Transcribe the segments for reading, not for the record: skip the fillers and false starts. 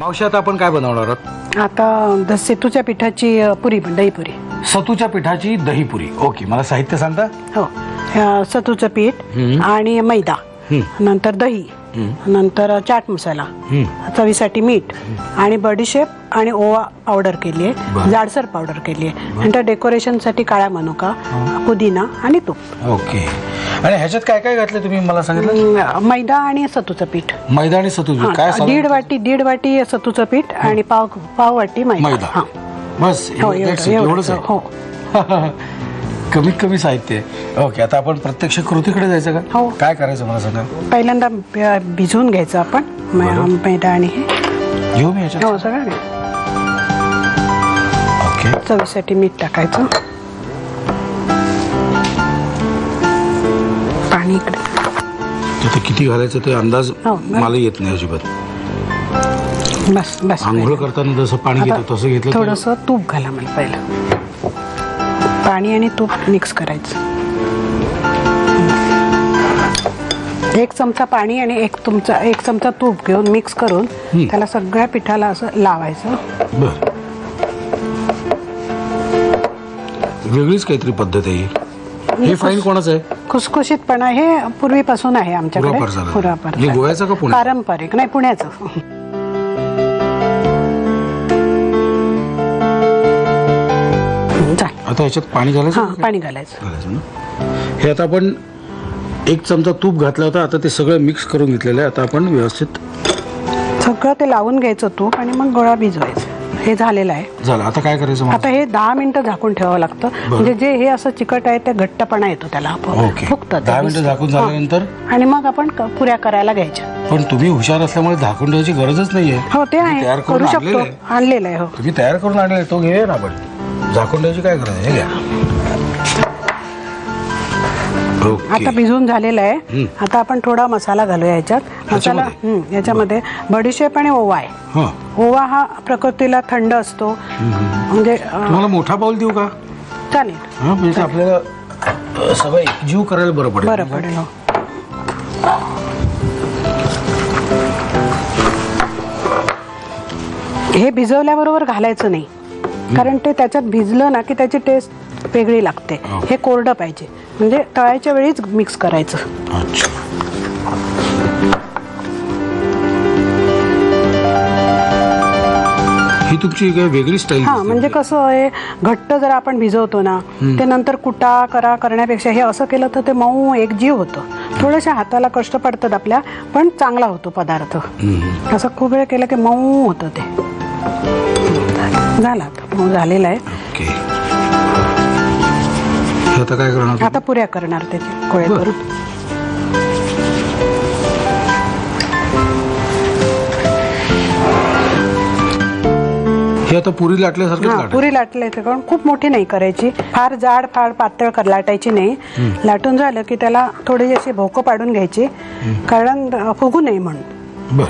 मावशी आता आपण काय बनवणार आहोत? आता सत्तूच्या पिठाची पुरी, दही पुरी. सत्तूच्या पिठाची दही पुरी. ओके, मला साहित्य सांगता? हो, सत्तूचं पीठ आणि मैदा, नंतर दही, नंतर चाट मसाला, चवीसाठी मीठ आणि बडीशेप आणि ओवा पावडर केली आहे, जाडसर पावडर केली आहे. नंतर डेकोरेशनसाठी काळा मनुका, पुदिना आणि तूप. ओके. आणि ह्याच्यात काय काय घातलं तुम्ही मला सांगितलं? मैदा आणि सत्तूचं पीठ. मैदा आणि सत्तूचं काय? दीड वाटी सत्तूचं पीठ आणि पाव वाटी मैदा. बस एवढंच आहे. हो. कमीत कमी साहित्य आहे. ओके, आता आपण प्रत्यक्ष कृतीकडे जायचं का? हो. काय करायचं मला सांगा. पहिल्यांदा भिजवून घ्यायचं आपण मैदा आणि हे घेऊ मी ह्याच्यात? हो, सगळं. ओके. चवीसाठी मीठ टाकायचं, पाणी इकडे. तिथे किती घालायचं ते अंदाज मला येत नाही अजिबात. बस बस. आंघोळ करताना जसं पाणी घेतो तसं घेतलं. थोडंसं तूप घाला मला पहिलं. पाणी आणि तूप मिक्स करायचं. 1 चमचा पाणी आणि 1 चमचा तूप घेऊन मिक्स करून त्याला सगळ्या पिठाला असं लावायचं. बर, वेगळीच काहीतरी पद्धत आहे. हे फाईन कोणाचं आहे? खुसखुशीतपणा हे पूर्वीपासून आहे आमच्याकडे. गोव्याचं का पुणे? पारंपरिक नाही, पुण्याचं. आता ह्याच्यात पाणी घालायचं? पाणी घालायचं ना. हे आता आपण 1 चमचा तूप घातला होता, आता ते सगळं मिक्स करून घेतलेलं आहे. आता आपण व्यवस्थित सगळं ते लावून घ्यायचं तूप आणि मग गोळा भिजवायचं. हे झालेलं आहे. झालं. आता काय करायचं? आता हे 10 मिनिटं झाकून ठेवावं लागतं. म्हणजे जे हे असं चिकट आहे ते घट्टपणा येतो त्याला. फुगतं 10 मिनिटं झाकून झाल्यानंतर आणि मग आपण पुऱ्या करायला घ्यायच्या. पण तुम्ही हुशार असल्यामुळे झाकून ठेवायची गरजच नाहीये. हो, ते आहे, करू शकतो. आणलेलं आहे. हो, तुम्ही तयार करून आणलेलं, तो घेऊया ना आपण. झाकून ठेवायची काय गरज आहे? हे घ्या. आता भिजून झालेलं आहे. आता आपण थोडा मसाला घालूया याच्यात. मसाला याच्यामध्ये बडीशेप आणि ओवा आहे. ओवा हा प्रकृतीला थंड असतो. म्हणजे तुम्हाला मोठा बाउल देऊ का? चालेल. म्हणजे आपल्याला सगळं एकजीव करायला बरं पडेल. हो. हे भिजवल्याबरोबर घालायचं नाही, कारण ते त्याच्यात भिजलं ना की त्याची टेस्ट वेगळी लागते. हे कोरडं पाहिजे, म्हणजे तळायच्या वेळीच मिक्स करायचं. ही तुमची काय वेगळी स्टाईल? हा, म्हणजे कसं आहे, घट्ट जर आपण भिजवतो ना ते नंतर करण्यापेक्षा हे असं केलं तर ते मऊ एकजीव होतं. थोड्याशा हाताला कष्ट पडतात आपल्या, पण चांगला होतो पदार्थ. असं खूप वेळ केलं की मऊ होतं ते. झालं, आता मऊ झालेलं आहे. आता काय करणार? आता पुऱ्या करणार त्याचे गोळे करून. हे आता पुरी लाटल्यासारखं? पुरी लाटले, कारण खूप मोठी नाही करायची, फार जाड फार पातळ लाटायची नाही. लाटून झालं की त्याला थोडी अशी भोकं पाडून घ्यायची, कारण फुगू नये म्हणून. बर.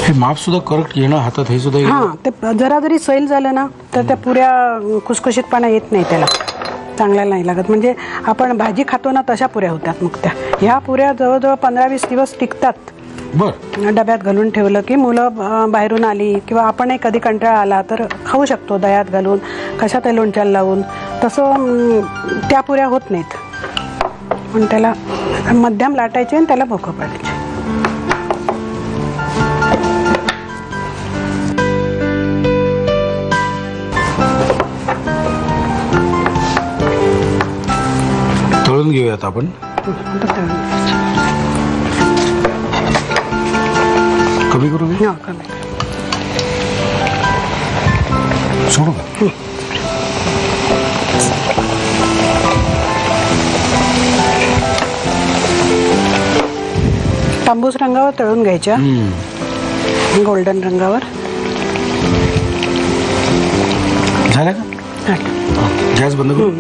हे माप सुद्धा करेक्ट येणं हातात, हे सुद्धा. हा, ते जरा जरी सैल झालं ना तर त्या पुऱ्या खुसखुशीतपणा येत नाही, त्याला चांगला नाही लागत. म्हणजे आपण भाजी खातो ना तशा पुऱ्या होतात मग त्या. ह्या पुऱ्या जवळजवळ 15-20 दिवस टिकतात. बर. डब्यात घालून ठेवलं की मुलं बाहेरून आली किंवा आपणही कधी कंटाळा आला तर खाऊ शकतो दह्यात घालून, कशात लोणच्याला लावून. तसं त्या पुऱ्या होत नाहीत. पण त्याला मध्यम लाटायचे आणि त्याला भोकं पाडायचे. तळून घेऊयात आपण. कमी करू? सोडू का? तांबूस रंगावर तळून घ्यायच्या, गोल्डन रंगावर. झालं का? गॅस बंद करू?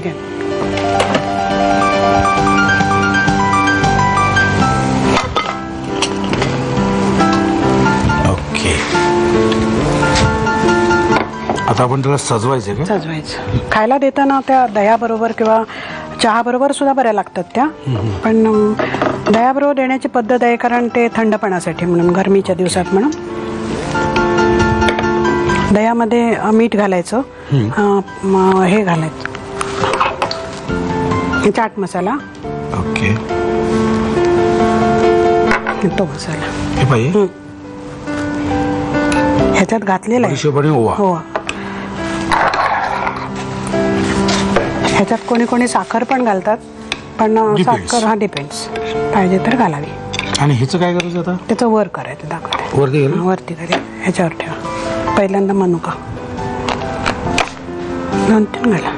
आता आपण त्याला सजवायचं का? सजवायचं. खायला देताना त्या दह्याबरोबर किंवा चहा बरोबर सुद्धा बऱ्या लागतात त्या, पण दह्याबरोबर देण्याची पद्धत आहे कारण ते थंडपणासाठी म्हणून, गरमीच्या दिवसात म्हणून. दह्यामध्ये मीठ घालायचं, हे घालायचं चाट मसाला, ओके, तो मसाला हे पाहिजे ह्याच्यात घातलेला आहे. बडीशेप आणि ओवा. हो, ह्याच्यात कोणी कोणी साखर पण घालतात, पण साखर हा डिपेंड्स, पाहिजे तर घालावी. आणि ह्याचं काय करायचं आता? त्याचं वर करायचं, दाखवते वरती गेलं? वरती करेल, ह्याच्यावर ठेवा. पहिल्यांदा मनुका 2-3 घाला.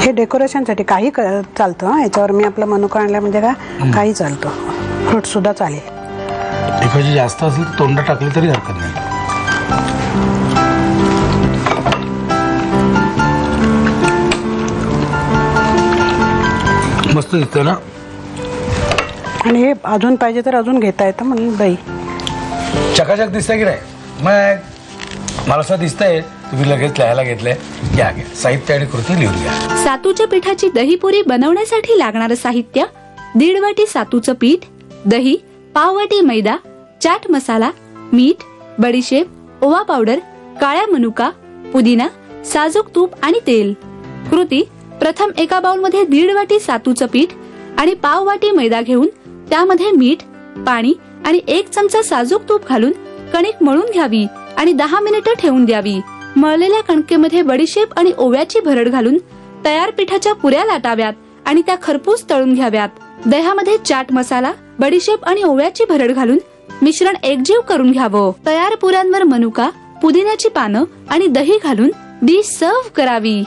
हे डेकोरेशनसाठी काही चालतं हा. याच्यावर मी आपला मनुका आणला म्हणजे काय, काही चालतं, फ्रूट सुद्धा चालेल. एखादी जास्त असेल तर तोंडात टाकली तरी हरकत नाही. मस्त दिसतं ना. आणि हे अजून पाहिजे तर अजून घेता येतं म्हणून दही. चकाचक दिसतंय की नाही? मग मला असं दिसतंय तुम्ही लगेच लिहायला घेतलंय. घ्या घ्या, साहित्य आणि कृती लिहून घ्या. सातूच्या पिठाची दहीपुरी बनवण्यासाठी लागणारं साहित्य: 1.5 वाटी सातूचं पीठ, दही, पाव वाटी मैदा, चाट मसाला, मीठ, बडीशेप, ओवा पावडर, काळ्या मनुका, पुदिना, साजूक तूप आणि तेल. कृती: प्रथम एका बाउलमध्ये 1.5 वाटी सातूचं पीठ आणि पाव वाटी मैदा घेऊन त्यामध्ये मीठ, पाणी आणि 1 चमचा साजूक तूप घालून कणिक मळून घ्यावी आणि 10 मिनिटं ठेवून द्यावी. मळलेल्या कणकेमध्ये बडीशेप आणि ओव्याची भरड घालून तयार पिठाच्या पुऱ्या लाटाव्यात आणि त्या खरपूस तळून घ्याव्यात. दह्यामध्ये चाट मसाला, बडीशेप आणि ओव्याची भरड घालून मिश्रण एकजीव करून घ्यावं. तयार पुऱ्यांवर मनुका, पुदिन्याची पानं आणि दही घालून डिश सर्व्ह करावी.